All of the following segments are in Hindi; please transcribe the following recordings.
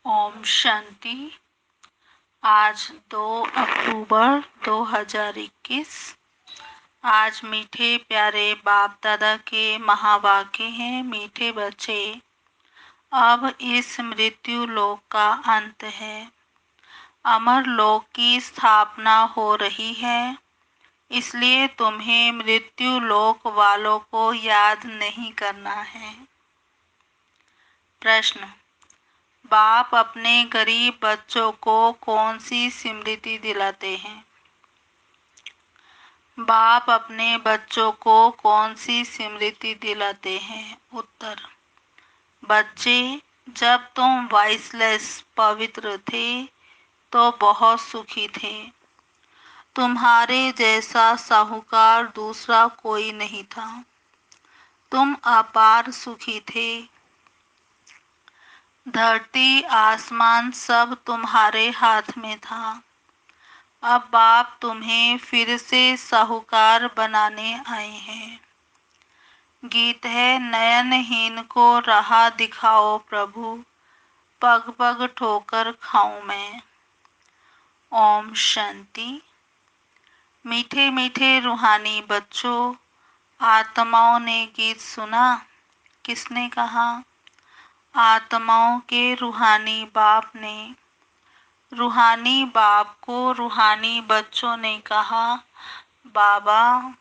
ओम शांति। आज 2 अक्टूबर 2021। आज मीठे प्यारे बाप दादा के महावाक्य हैं। मीठे बच्चे, अब इस मृत्यु लोक का अंत है। अमर लोक की स्थापना हो रही है, इसलिए तुम्हें मृत्यु लोक वालों को याद नहीं करना है। प्रश्न: बाप अपने गरीब बच्चों को कौन सी स्मृति दिलाते हैं? बाप अपने बच्चों को कौन सी स्मृति दिलाते हैं? उत्तर: बच्चे, जब तुम वॉइसलेस पवित्र थे तो बहुत सुखी थे। तुम्हारे जैसा साहूकार दूसरा कोई नहीं था। तुम अपार सुखी थे। धरती आसमान सब तुम्हारे हाथ में था। अब बाप तुम्हें फिर से साहूकार बनाने आए हैं। गीत है: नयनहीन को राह दिखाओ प्रभु, पग पग ठोकर खाऊं मैं। ओम शांति। मीठे मीठे रूहानी बच्चों, आत्माओं ने गीत सुना। किसने कहा? आत्माओं के रूहानी बाप ने। रूहानी बाप को रूहानी बच्चों ने कहा, बाबा।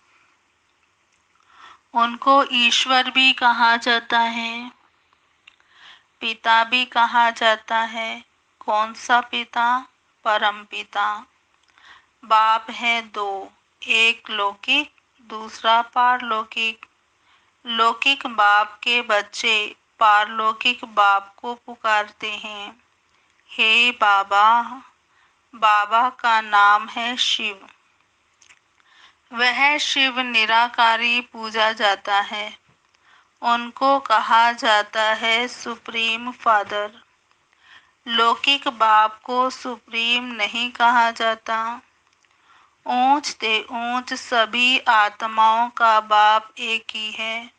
उनको ईश्वर भी कहा जाता है, पिता भी कहा जाता है। कौन सा पिता? परम पिता। बाप है दो, एक लौकिक, दूसरा पारलौकिक। लौकिक बाप के बच्चे पारलौकिक बाप को पुकारते हैं, हे बाबा। बाबा का नाम है शिव। वह शिव निराकारी पूजा जाता है। उनको कहा जाता है सुप्रीम फादर। लौकिक बाप को सुप्रीम नहीं कहा जाता। ऊंच ते ऊंच सभी आत्माओं का बाप एक ही है।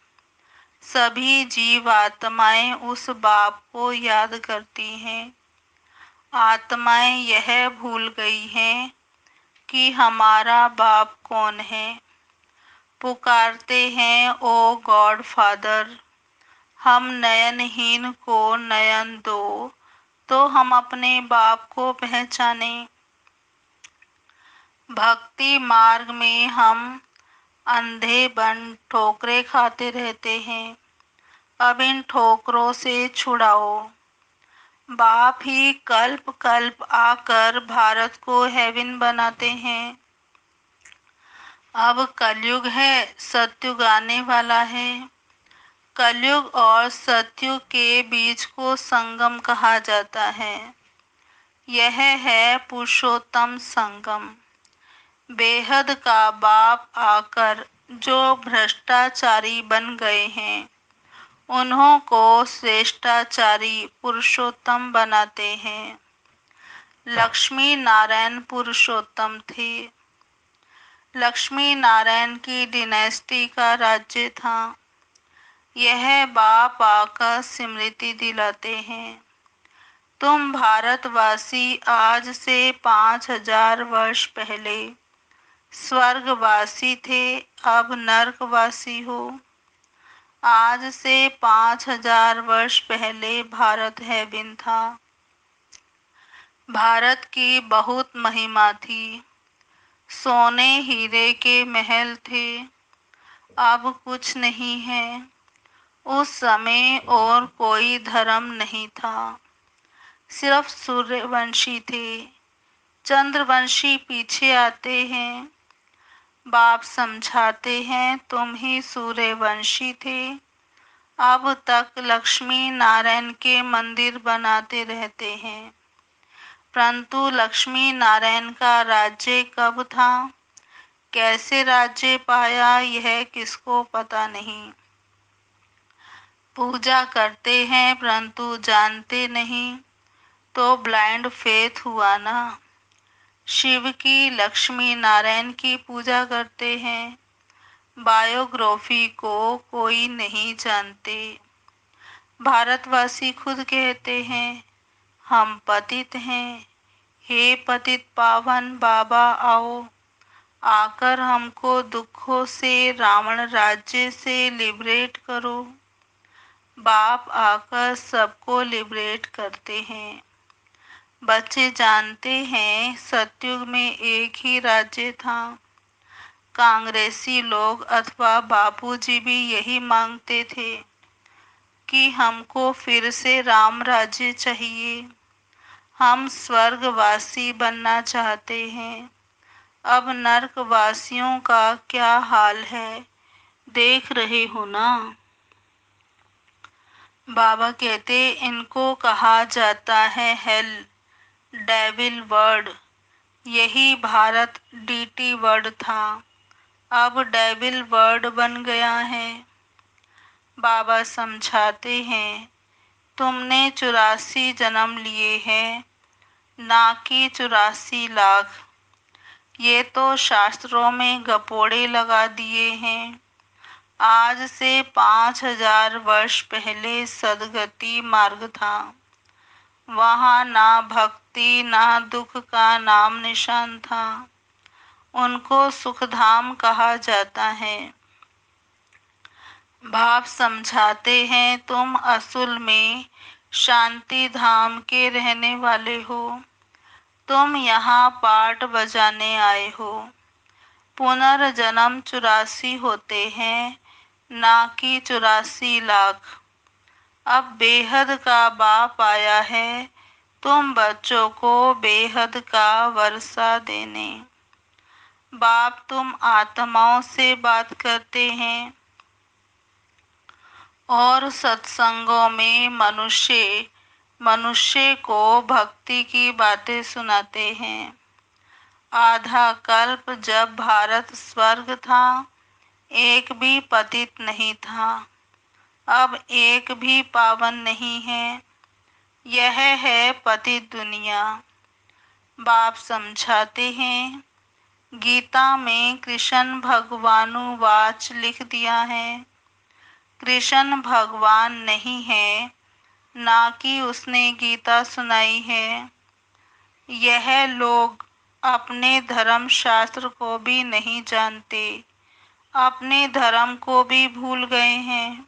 सभी जीव आत्माएं उस बाप को याद करती हैं। आत्माएं यह भूल गई हैं कि हमारा बाप कौन है। पुकारते हैं, ओ गॉड फादर, हम नयनहीन को नयन दो, तो हम अपने बाप को पहचाने। भक्ति मार्ग में हम अंधे बन ठोकरें खाते रहते हैं। अब इन ठोकरों से छुड़ाओ। बाप ही कल्प कल्प आकर भारत को हेवन बनाते हैं। अब कलयुग है, सतयुग आने वाला है। कलयुग और सतयुग के बीच को संगम कहा जाता है। यह है पुरुषोत्तम संगम। बेहद का बाप आकर जो भ्रष्टाचारी बन गए हैं, उन्हों को श्रेष्ठाचारी पुरुषोत्तम बनाते हैं। लक्ष्मी नारायण पुरुषोत्तम थे। लक्ष्मी नारायण की डिनेस्टी का राज्य था। यह बाप आकर स्मृति दिलाते हैं। तुम भारतवासी आज से 5000 वर्ष पहले स्वर्गवासी थे, अब नरकवासी हो। आज से 5000 वर्ष पहले भारत हेवन था। भारत की बहुत महिमा थी। सोने हीरे के महल थे, अब कुछ नहीं है। उस समय और कोई धर्म नहीं था, सिर्फ सूर्यवंशी थे। चंद्रवंशी पीछे आते हैं। बाप समझाते हैं, तुम ही सूर्यवंशी थे। अब तक लक्ष्मी नारायण के मंदिर बनाते रहते हैं, परंतु लक्ष्मी नारायण का राज्य कब था, कैसे राज्य पाया, यह किसको पता नहीं। पूजा करते हैं परंतु जानते नहीं, तो ब्लाइंड फेथ हुआ ना। शिव की, लक्ष्मी नारायण की पूजा करते हैं, बायोग्राफी को कोई नहीं जानते। भारतवासी खुद कहते हैं, हम पतित हैं, हे पतित पावन बाबा आओ, आकर हमको दुखों से, रावण राज्य से लिबरेट करो। बाप आकर सबको लिबरेट करते हैं। बच्चे जानते हैं सतयुग में एक ही राज्य था। कांग्रेसी लोग अथवा बापूजी भी यही मांगते थे कि हमको फिर से राम राज्य चाहिए, हम स्वर्गवासी बनना चाहते हैं। अब नरकवासियों का क्या हाल है, देख रहे हो ना। बाबा कहते इनको कहा जाता है हेल, डेविल वर्ड। यही भारत डीटी वर्ड था, अब डेविल वर्ड बन गया है। बाबा समझाते हैं तुमने 84 जन्म लिए हैं, ना कि 84 लाख। ये तो शास्त्रों में गपोड़े लगा दिए हैं। आज से 5000 वर्ष पहले सदगति मार्ग था। वहाँ ना भक्ति ना दुख का नाम निशान था। उनको सुखधाम कहा जाता है। बाप समझाते हैं तुम असल में शांति धाम के रहने वाले हो। तुम यहाँ पाठ बजाने आए हो। पुनर्जन्म 84 होते हैं, ना कि 84 लाख। अब बेहद का बाप आया है तुम बच्चों को बेहद का वर्षा देने। बाप तुम आत्माओं से बात करते हैं और सत्संगों में मनुष्य को भक्ति की बातें सुनाते हैं। आधा कल्प जब भारत स्वर्ग था, एक भी पतित नहीं था। अब एक भी पावन नहीं है। यह है पतित दुनिया। बाप समझाते हैं गीता में कृष्ण भगवानुवाच लिख दिया है। कृष्ण भगवान नहीं है, ना कि उसने गीता सुनाई है। यह लोग अपने धर्म शास्त्र को भी नहीं जानते, अपने धर्म को भी भूल गए हैं।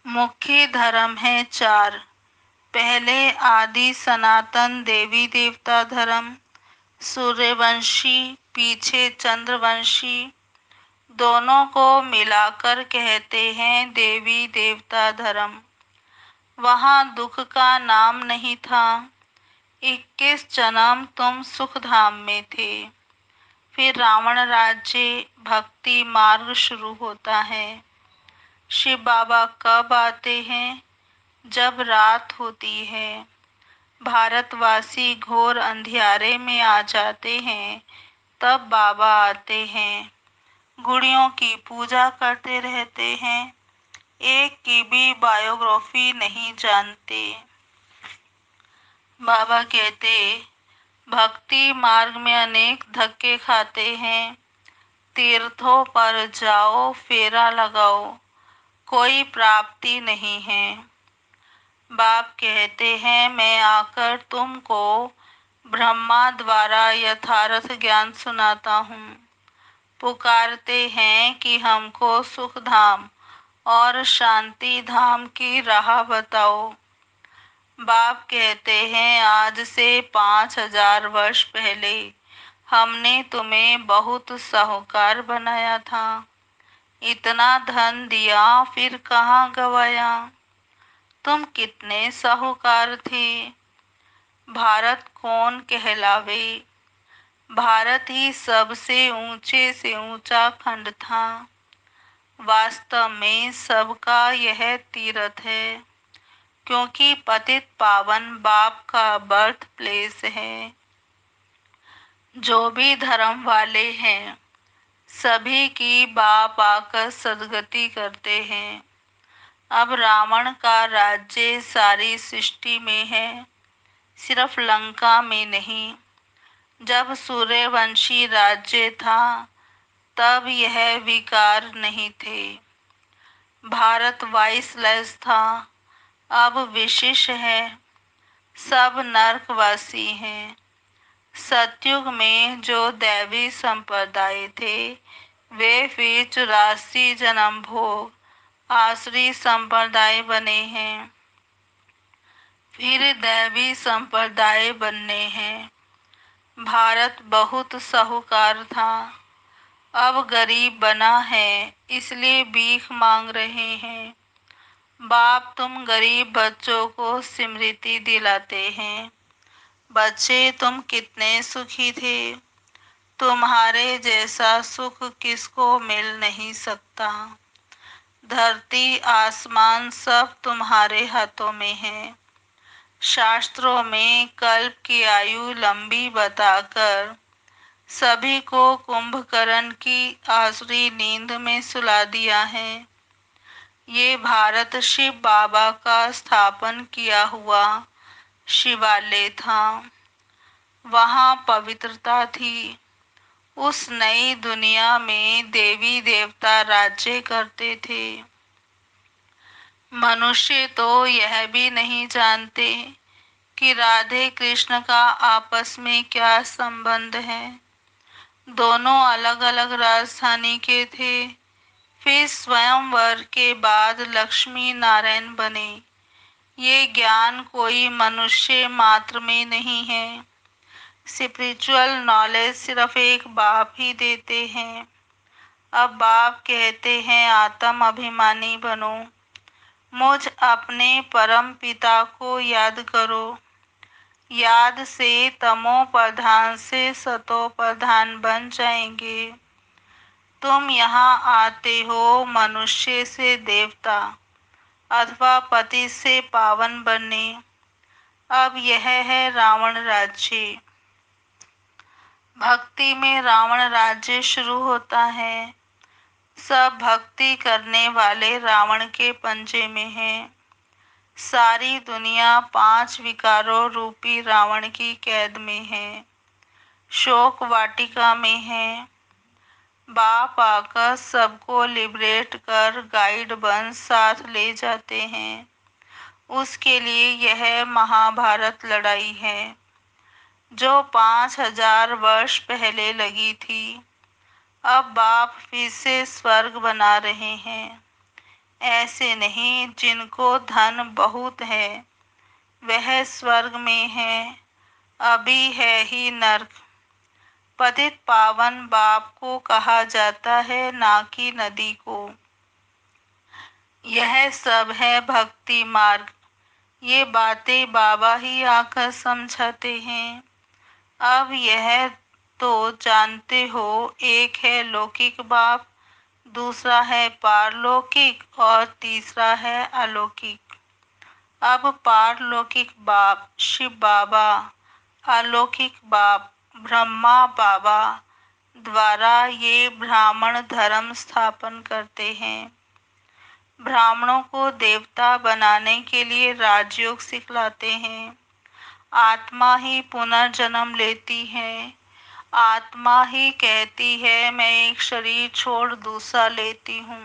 मुख्य धर्म है 4। पहले आदि सनातन देवी देवता धर्म, सूर्यवंशी, पीछे चंद्रवंशी, दोनों को मिलाकर कहते हैं देवी देवता धर्म। वहाँ दुख का नाम नहीं था। 21 जन्म तुम सुखधाम में थे। फिर रावण राज्य भक्ति मार्ग शुरू होता है। शिव बाबा कब आते हैं? जब रात होती है। भारतवासी घोर अंधियारे में आ जाते हैं, तब बाबा आते हैं। गुड़ियों की पूजा करते रहते हैं, एक की भी बायोग्राफी नहीं जानते। बाबा कहते भक्ति मार्ग में अनेक धक्के खाते हैं। तीर्थों पर जाओ, फेरा लगाओ, कोई प्राप्ति नहीं है। बाप कहते हैं मैं आकर तुमको ब्रह्मा द्वारा यथार्थ ज्ञान सुनाता हूँ। पुकारते हैं कि हमको सुख धाम और शांति धाम की राह बताओ। बाप कहते हैं आज से 5000 वर्ष पहले हमने तुम्हें बहुत साहूकार बनाया था। इतना धन दिया, फिर कहाँ गवाया? तुम कितने साहूकार थे? भारत कौन कहलावे? भारत ही सबसे ऊंचे से ऊंचा खंड था। वास्तव में सबका यह तीर्थ है, क्योंकि पतित पावन बाप का बर्थ प्लेस है। जो भी धर्म वाले हैं, सभी की बाप आकर सदगति करते हैं। अब रावण का राज्य सारी सृष्टि में है, सिर्फ लंका में नहीं। जब सूर्यवंशी राज्य था, तब यह विकार नहीं थे। भारत वाइसलेस था, अब विशिष्ट है। सब नरकवासी हैं। सतयुग में जो दैवी संप्रदाय थे वे फिर 84 जन्म भोग आसुरी संप्रदाय बने हैं, फिर दैवी संप्रदाय बनने हैं। भारत बहुत साहूकार था, अब गरीब बना है इसलिए भीख मांग रहे हैं। बाप तुम गरीब बच्चों को स्मृति दिलाते हैं। बच्चे तुम कितने सुखी थे, तुम्हारे जैसा सुख किसको मिल नहीं सकता। धरती आसमान सब तुम्हारे हाथों में है। शास्त्रों में कल्प की आयु लंबी बताकर सभी को कुंभकर्ण की आसुरी नींद में सुला दिया है। ये भारत शिव बाबा का स्थापन किया हुआ शिवालय था, वहाँ पवित्रता थी। उस नई दुनिया में देवी देवता राज्य करते थे। मनुष्य तो यह भी नहीं जानते कि राधे कृष्ण का आपस में क्या संबंध है। दोनों अलग अलग राजधानी के थे, फिर स्वयंवर के बाद लक्ष्मी नारायण बने। ये ज्ञान कोई मनुष्य मात्र में नहीं है। स्पिरिचुअल नॉलेज सिर्फ एक बाप ही देते हैं। अब बाप कहते हैं आत्म अभिमानी बनो, मुझ अपने परम पिता को याद करो। याद से तमो प्रधान से सतो प्रधान बन जाएंगे। तुम यहाँ आते हो मनुष्य से देवता अथवा पति से पावन बनने। अब यह है रावण राज्य। भक्ति में रावण राज्य शुरू होता है। सब भक्ति करने वाले रावण के पंजे में है। सारी दुनिया 5 विकारों रूपी रावण की कैद में है, शोक वाटिका में है। बाप आकर सबको लिबरेट कर गाइड बन साथ ले जाते हैं। उसके लिए यह महाभारत लड़ाई है जो 5000 वर्ष पहले लगी थी। अब बाप फिर से स्वर्ग बना रहे हैं। ऐसे नहीं जिनको धन बहुत है वह स्वर्ग में है, अभी है ही नर्क। पतित पावन बाप को कहा जाता है, ना कि नदी को। यह सब है भक्ति मार्ग। ये बातें बाबा ही आकर समझाते हैं। अब यह तो जानते हो, एक है लौकिक बाप, दूसरा है पारलौकिक और तीसरा है अलौकिक। अब पारलौकिक बाप शिव बाबा, अलौकिक बाप ब्रह्मा बाबा द्वारा ये ब्राह्मण धर्म स्थापन करते हैं। ब्राह्मणों को देवता बनाने के लिए राजयोग सिखलाते हैं। आत्मा ही पुनर्जन्म लेती है। आत्मा ही कहती है मैं एक शरीर छोड़ दूसरा लेती हूँ।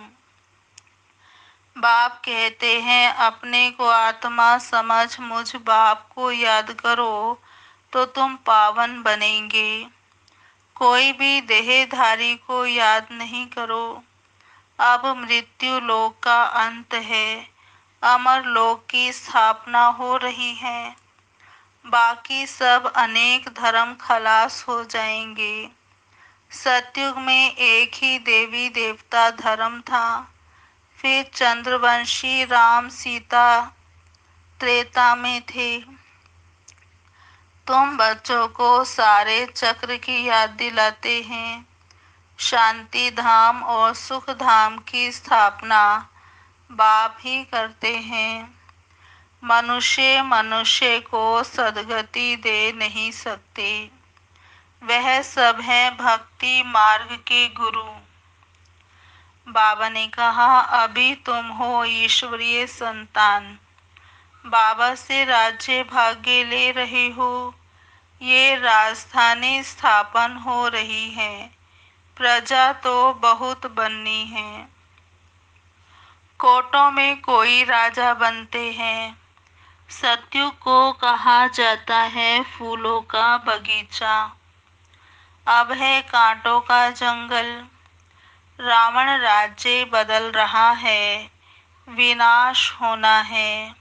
बाप कहते हैं अपने को आत्मा समझ मुझ बाप को याद करो तो तुम पावन बनेंगे। कोई भी देहधारी को याद नहीं करो। अब मृत्यु लोक का अंत है, अमर लोक की स्थापना हो रही है। बाकी सब अनेक धर्म खलास हो जाएंगे। सतयुग में एक ही देवी देवता धर्म था, फिर चंद्रवंशी राम सीता त्रेता में थे। तुम बच्चों को सारे चक्र की याद दिलाते हैं। शांति धाम और सुख धाम की स्थापना बाप ही करते हैं। मनुष्य मनुष्य को सद्गति दे नहीं सकते। वह सब है भक्ति मार्ग के गुरु। बाबा ने कहा अभी तुम हो ईश्वरीय संतान, बाबा से राज्य भाग्य ले रहे हो। ये राजधानी स्थापन हो रही है, प्रजा तो बहुत बननी है। कोटों में कोई राजा बनते हैं, सतयुग को कहा जाता है फूलों का बगीचा। अब है कांटों का जंगल। रावण राज्य बदल रहा है, विनाश होना है।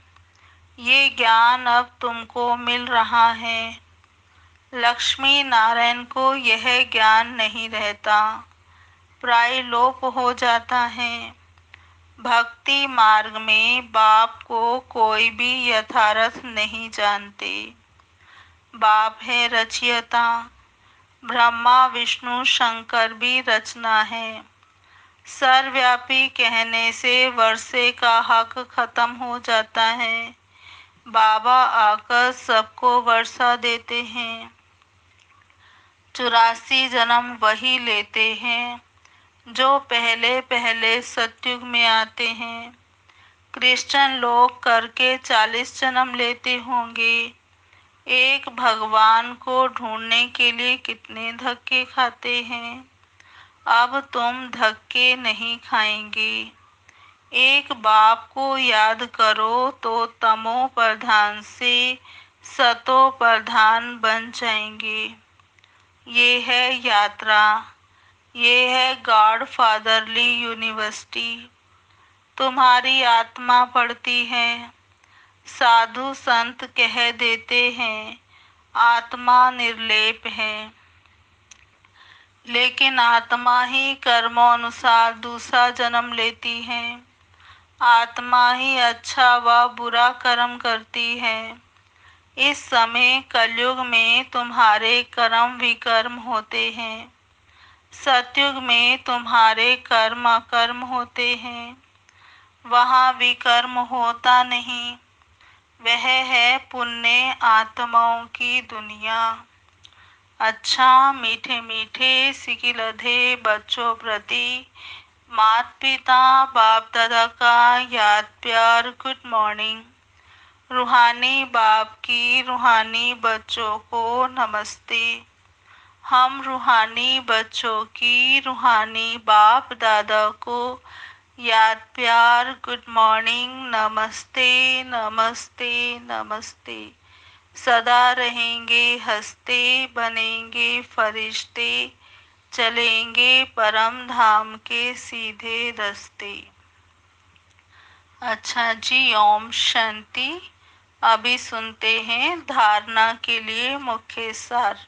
ये ज्ञान अब तुमको मिल रहा है। लक्ष्मी नारायण को यह ज्ञान नहीं रहता, प्राय लोप हो जाता है। भक्ति मार्ग में बाप को कोई भी यथार्थ नहीं जानते। बाप है रचयिता, ब्रह्मा विष्णु शंकर भी रचना है। सर्वव्यापी कहने से वर्षे का हक खत्म हो जाता है। बाबा आकर सबको वर्षा देते हैं। 84 जन्म वही लेते हैं जो पहले पहले सतयुग में आते हैं। क्रिश्चियन लोग करके 40 जन्म लेते होंगे। एक भगवान को ढूंढने के लिए कितने धक्के खाते हैं। अब तुम धक्के नहीं खाएंगे। एक बाप को याद करो तो तमो प्रधान से सतो प्रधान बन जाएंगे। ये है यात्रा, ये है गॉड फादरली यूनिवर्सिटी। तुम्हारी आत्मा पढ़ती है। साधु संत कह देते हैं आत्मा निर्लेप है, लेकिन आत्मा ही कर्मों दूसरा जन्म लेती है। आत्मा ही अच्छा व बुरा कर्म करती है। इस समय कलयुग में तुम्हारे कर्म विकर्म होते हैं। सतयुग में तुम्हारे कर्म अकर्म होते हैं। वहाँ विकर्म होता नहीं। वह है पुण्य आत्माओं की दुनिया। अच्छा मीठे मीठे सिकिलधे बच्चों प्रति माता पिता बाप दादा का याद प्यार गुड मॉर्निंग। रूहानी बाप की रूहानी बच्चों को नमस्ते। हम रूहानी बच्चों की रूहानी बाप दादा को याद प्यार गुड मॉर्निंग, नमस्ते नमस्ते नमस्ते। सदा रहेंगे हंसते, बनेंगे फरिश्ते, चलेंगे परम धाम के सीधे रास्ते। अच्छा जी, ओम शांति। अभी सुनते हैं धारणा के लिए मुख्य सार।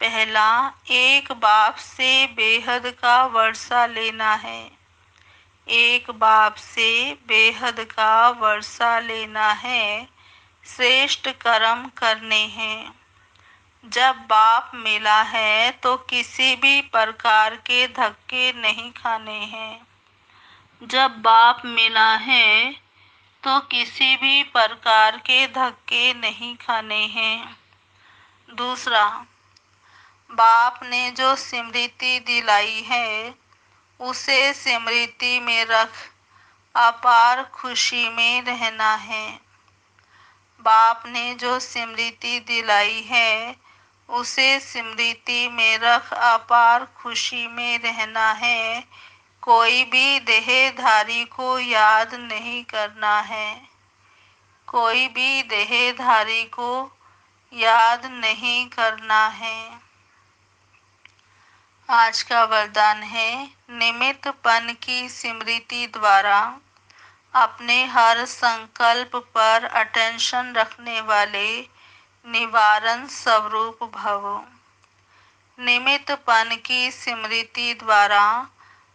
पहला, एक बाप से बेहद का वर्षा लेना है। एक बाप से बेहद का वर्षा लेना है, श्रेष्ठ कर्म करने हैं। जब बाप मिला है तो किसी भी प्रकार के धक्के नहीं खाने हैं। जब बाप मिला है तो किसी भी प्रकार के धक्के नहीं खाने हैं। दूसरा, बाप ने जो स्मृति दिलाई है उसे स्मृति में रख अपार खुशी में रहना है। बाप ने जो स्मृति दिलाई है उसे स्मृति में रख अपार खुशी में रहना है। कोई भी देहधारी को याद नहीं करना है। कोई भी देहधारी को याद नहीं करना है। आज का वरदान है, निमित्तपन की स्मृति द्वारा अपने हर संकल्प पर अटेंशन रखने वाले निवारण स्वरूप भव। निमित्तपन की स्मृति द्वारा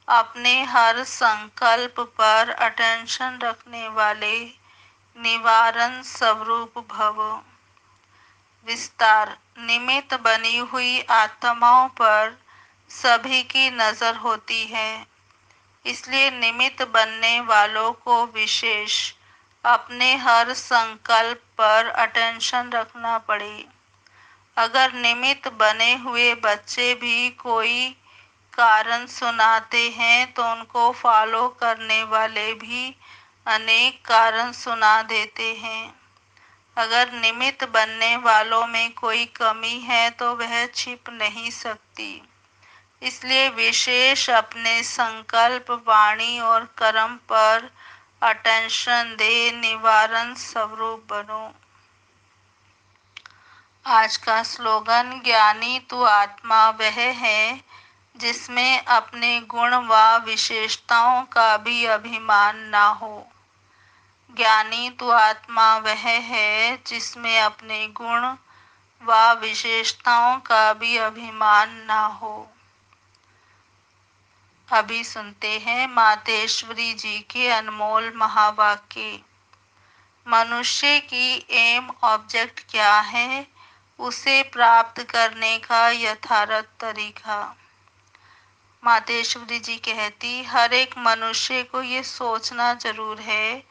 अपने हर संकल्प पर अटेंशन रखने वाले निवारण स्वरूप भव। विस्तार, निमित्त बनी हुई आत्माओं पर सभी की नजर होती है, इसलिए निमित्त बनने वालों को विशेष अपने हर संकल्प पर अटेंशन रखना पड़े। अगर निमित्त बने हुए बच्चे भी कोई कारण सुनाते हैं तो उनको फॉलो करने वाले भी अनेक कारण सुना देते हैं। अगर निमित्त बनने वालों में कोई कमी है तो वह छिप नहीं सकती। इसलिए विशेष अपने संकल्प, वाणी और कर्म पर अटेंशन दे, निवारण स्वरूप बनो। आज का स्लोगन, ज्ञानी तो आत्मा वह है जिसमें अपने गुण व विशेषताओं का भी अभिमान ना हो। ज्ञानी तो आत्मा वह है जिसमें अपने गुण व विशेषताओं का भी अभिमान ना हो। अभी सुनते हैं मातेश्वरी जी के अनमोल महावाक्य। मनुष्य की एम ऑब्जेक्ट क्या है, उसे प्राप्त करने का यथार्थ तरीका। मातेश्वरी जी कहती, हर एक मनुष्य को ये सोचना जरूर है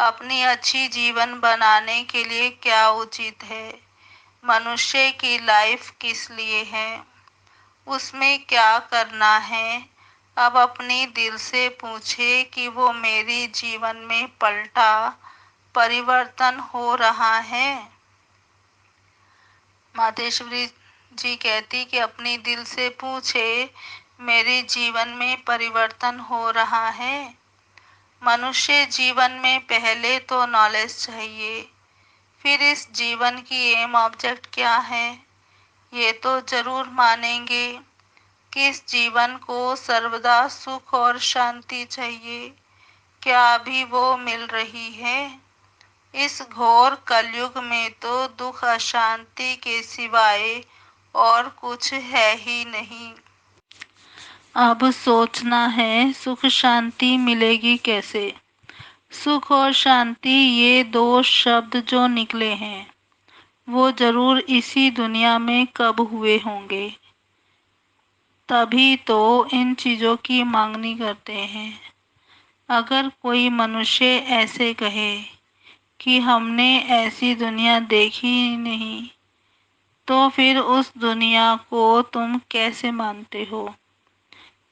अपनी अच्छी जीवन बनाने के लिए क्या उचित है, मनुष्य की लाइफ किस लिए है, उसमें क्या करना है। अब अपनी दिल से पूछे कि वो मेरी जीवन में पलटा परिवर्तन हो रहा है। मातेश्वरी जी कहती कि अपनी दिल से पूछे मेरे जीवन में परिवर्तन हो रहा है। मनुष्य जीवन में पहले तो नॉलेज चाहिए, फिर इस जीवन की एम ऑब्जेक्ट क्या है ये तो जरूर मानेंगे। किस जीवन को सर्वदा सुख और शांति चाहिए, क्या अभी वो मिल रही है। इस घोर कलयुग में तो दुख अशांति के सिवाय और कुछ है ही नहीं। अब सोचना है सुख शांति मिलेगी कैसे। सुख और शांति ये दो शब्द जो निकले हैं वो जरूर इसी दुनिया में कब हुए होंगे, तभी तो इन चीज़ों की मांगनी करते हैं। अगर कोई मनुष्य ऐसे कहे कि हमने ऐसी दुनिया देखी ही नहीं, तो फिर उस दुनिया को तुम कैसे मानते हो।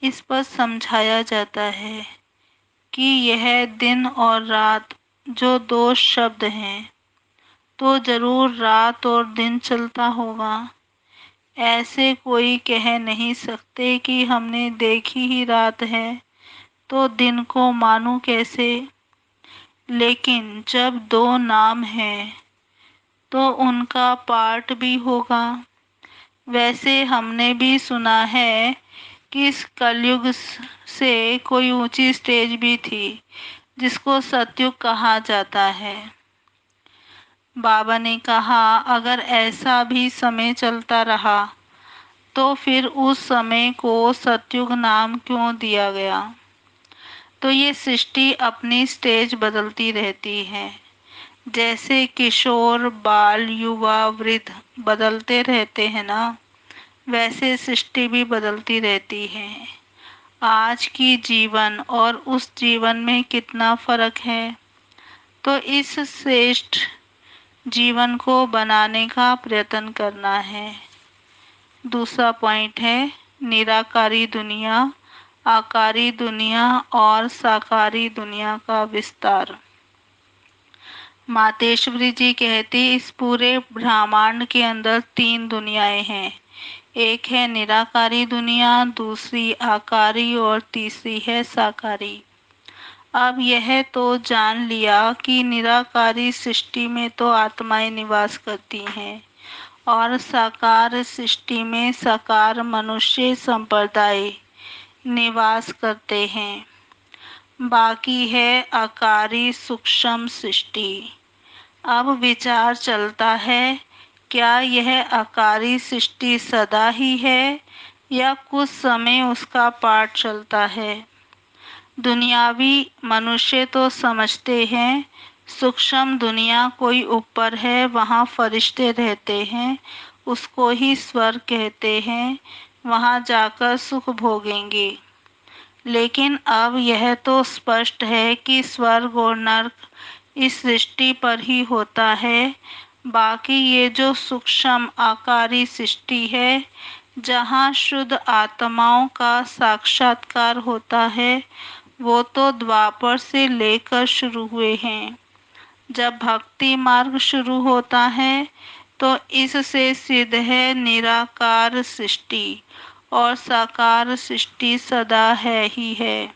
इस पर समझाया जाता है कि यह दिन और रात जो दो शब्द हैं, तो जरूर रात और दिन चलता होगा। ऐसे कोई कह नहीं सकते कि हमने देखी ही रात है तो दिन को मानूं कैसे। लेकिन जब दो नाम हैं तो उनका पार्ट भी होगा। वैसे हमने भी सुना है कि इस कलयुग से कोई ऊंची स्टेज भी थी जिसको सतयुग कहा जाता है। बाबा ने कहा अगर ऐसा भी समय चलता रहा तो फिर उस समय को सतयुग नाम क्यों दिया गया। तो ये सृष्टि अपनी स्टेज बदलती रहती है, जैसे किशोर बाल युवा वृद्ध बदलते रहते हैं ना, वैसे सृष्टि भी बदलती रहती है। आज की जीवन और उस जीवन में कितना फर्क है, तो इस श्रेष्ठ जीवन को बनाने का प्रयत्न करना है। दूसरा पॉइंट है निराकारी दुनिया, आकारी दुनिया और साकारी दुनिया का विस्तार। मातेश्वरी जी कहती इस पूरे ब्रह्मांड के अंदर तीन दुनियाएं हैं। एक है निराकारी दुनिया, दूसरी आकारी और तीसरी है साकारी। अब यह तो जान लिया कि निराकारी सृष्टि में तो आत्माएं निवास करती हैं और साकार सृष्टि में साकार मनुष्य संप्रदाय निवास करते हैं। बाकी है आकारी सूक्ष्म सृष्टि। अब विचार चलता है क्या यह आकारी सृष्टि सदा ही है या कुछ समय उसका पाठ चलता है। दुनियावी मनुष्य तो समझते हैं सूक्ष्म दुनिया कोई ऊपर है, वहाँ फरिश्ते रहते हैं, उसको ही स्वर्ग कहते हैं, वहाँ जाकर सुख भोगेंगे। लेकिन अब यह तो स्पष्ट है कि स्वर्ग और नरक इस सृष्टि पर ही होता है। बाकी ये जो सूक्ष्म आकारी सृष्टि है जहाँ शुद्ध आत्माओं का साक्षात्कार होता है, वो तो द्वापर से लेकर शुरू हुए हैं। जब भक्ति मार्ग शुरू होता है तो इससे सिद्ध है निराकार सृष्टि और साकार सृष्टि सदा है ही है।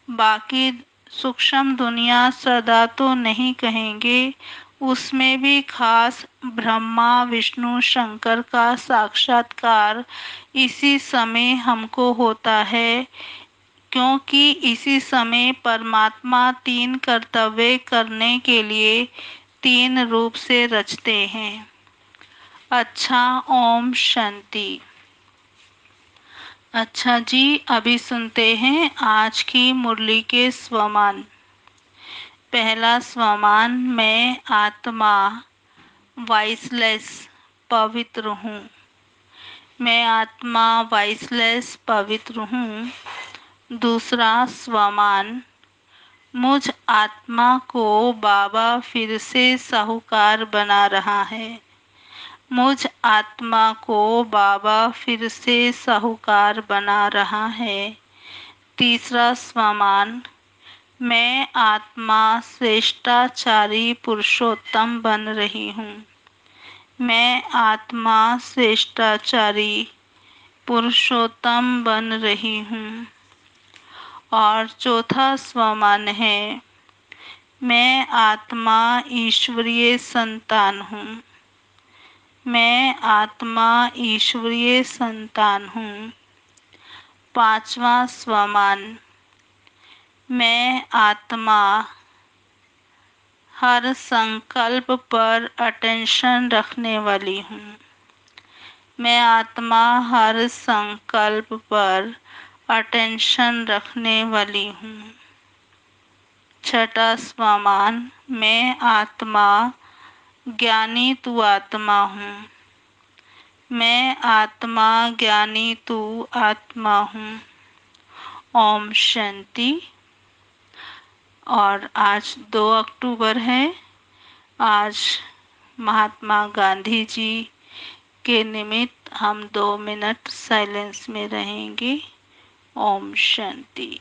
बाकी सूक्ष्म दुनिया सदा तो नहीं कहेंगे, उसमें भी खास ब्रह्मा विष्णु शंकर का साक्षात्कार इसी समय हमको होता है, क्योंकि इसी समय परमात्मा तीन कर्तव्य करने के लिए तीन रूप से रचते हैं। अच्छा, ओम शांति। अच्छा जी, अभी सुनते हैं आज की मुरली के स्वमान। पहला स्वमान, मैं आत्मा वॉइसलेस पवित्र हूँ। मैं आत्मा वॉइसलेस पवित्र हूँ। दूसरा स्वमान, मुझ आत्मा को बाबा फिर से साहूकार बना रहा है। मुझ आत्मा को बाबा फिर से साहूकार बना रहा है। तीसरा स्वमान, मैं आत्मा श्रेष्ठाचारी पुरुषोत्तम बन रही हूँ। मैं आत्मा श्रेष्ठाचारी पुरुषोत्तम बन रही हूँ। और चौथा स्वमान है, मैं आत्मा ईश्वरीय संतान हूँ। मैं आत्मा ईश्वरीय संतान हूँ। पांचवा स्वमान, मैं आत्मा हर संकल्प पर अटेंशन रखने वाली हूँ। मैं आत्मा हर संकल्प पर अटेंशन रखने वाली हूँ। छठा स्वमान, मैं आत्मा ज्ञानी तू आत्मा हूँ। मैं आत्मा ज्ञानी तू आत्मा हूँ। ओम शांति। और आज 2 अक्टूबर है। आज महात्मा गांधी जी के निमित्त हम 2 मिनट साइलेंस में रहेंगे। ओम शांति।